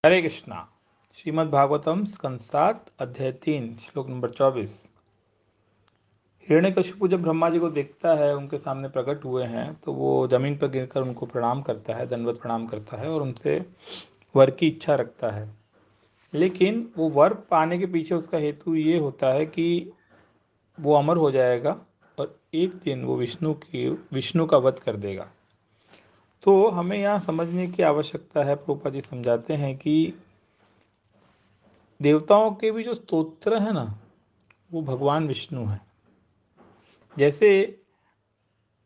हरे कृष्णा। श्रीमद् भागवतम स्कंद 7 अध्याय 3 श्लोक नंबर 24। हिरण्यकशिपु जब ब्रह्मा जी को देखता है, उनके सामने प्रकट हुए हैं, तो वो जमीन पर गिरकर उनको प्रणाम करता है, दंडवत प्रणाम करता है और उनसे वर की इच्छा रखता है। लेकिन वो वर पाने के पीछे उसका हेतु ये होता है कि वो अमर हो जाएगा और एक दिन वो विष्णु का वध कर देगा। तो हमें यहाँ समझने की आवश्यकता है। प्रभुपाद जी समझाते हैं कि देवताओं के भी जो स्तोत्र है ना, वो भगवान विष्णु है। जैसे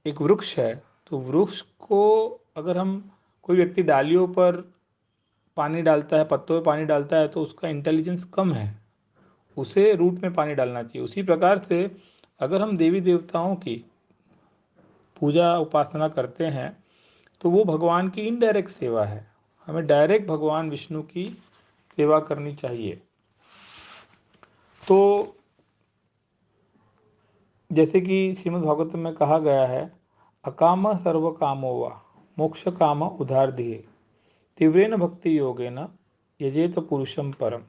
एक वृक्ष है, तो वृक्ष को अगर हम कोई व्यक्ति डालियों पर पानी डालता है, पत्तों पर पानी डालता है, तो उसका इंटेलिजेंस कम है, उसे रूट में पानी डालना चाहिए। उसी प्रकार से अगर हम देवी देवताओं की पूजा उपासना करते हैं, तो वो भगवान की इनडायरेक्ट सेवा है। हमें डायरेक्ट भगवान विष्णु की सेवा करनी चाहिए। तो जैसे कि श्रीमद् भागवत में कहा गया है, अकाम सर्व कामो वा मोक्ष काम उधार दिए तीव्रेन भक्ति योगेन यजेत पुरुषम परम।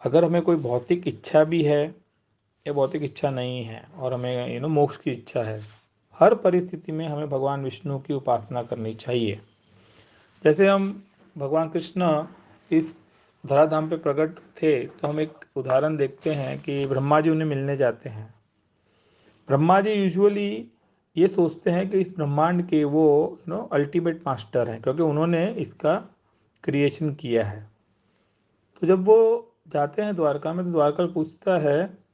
अगर हमें कोई भौतिक इच्छा भी है या भौतिक इच्छा नहीं है और हमें मोक्ष की इच्छा है, हर परिस्थिति में हमें भगवान विष्णु की उपासना करनी चाहिए। जैसे हम भगवान कृष्ण इस धराधाम पे प्रकट थे, तो हम एक उदाहरण देखते हैं कि ब्रह्मा जी उन्हें मिलने जाते हैं। ब्रह्मा जी यूजुअली ये सोचते हैं कि इस ब्रह्मांड के वो अल्टीमेट मास्टर हैं, क्योंकि उन्होंने इसका क्रिएशन किया है। तो जब वो जाते हैं द्वारका में, तो द्वारका पूछता है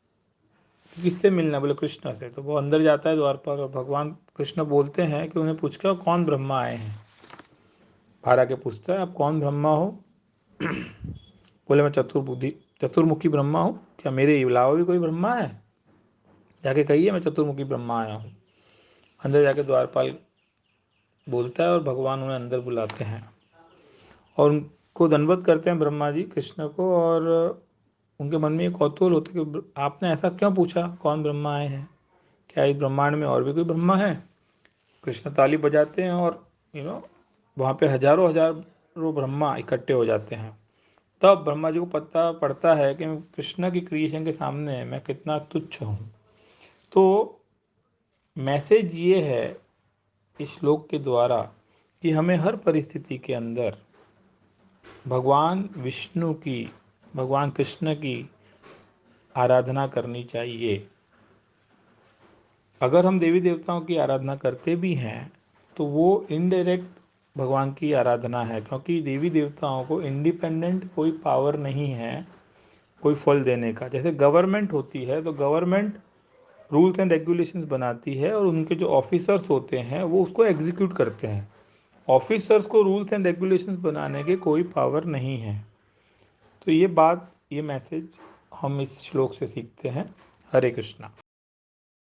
कि किससे मिलना, बोले कृष्ण से। तो वो अंदर जाता है द्वार पर, और भगवान कृष्ण बोलते हैं कि उन्हें पूछ के कौन ब्रह्मा आए हैं। बाहर आके पूछता है, आप कौन ब्रह्मा हो? बोले मैं चतुर्मुखी ब्रह्मा हूँ। क्या मेरे अलावा भी कोई ब्रह्मा है? जाके कहिए मैं चतुर्मुखी ब्रह्मा आया हूँ। अंदर जाके द्वारपाल बोलता है और भगवान उन्हें अंदर बुलाते हैं और उनको दंडवत करते हैं ब्रह्मा जी कृष्ण को। और उनके मन में एक कौतूहल होता है कि आपने ऐसा क्यों पूछा, कौन ब्रह्मा आए हैं? क्या इस ब्रह्मांड में और भी कोई ब्रह्मा है? कृष्ण ताली बजाते हैं और वहाँ पे हजारों हजारों ब्रह्मा इकट्ठे हो जाते हैं। तब ब्रह्मा जी को पता पड़ता है कि कृष्ण की क्रिएशन के सामने मैं कितना तुच्छ हूँ। तो मैसेज ये है इस श्लोक के द्वारा कि हमें हर परिस्थिति के अंदर भगवान विष्णु की, भगवान कृष्ण की आराधना करनी चाहिए। अगर हम देवी देवताओं की आराधना करते भी हैं, तो वो इनडायरेक्ट भगवान की आराधना है, क्योंकि देवी देवताओं को इंडिपेंडेंट कोई पावर नहीं है कोई फल देने का। जैसे गवर्नमेंट होती है, तो गवर्नमेंट रूल्स एंड रेगुलेशंस बनाती है और उनके जो ऑफिसर्स होते हैं वो उसको एग्जीक्यूट करते हैं। ऑफिसर्स को रूल्स एंड रेगुलेशंस बनाने के कोई पावर नहीं है। तो ये बात, ये मैसेज हम इस श्लोक से सीखते हैं। हरे कृष्णा।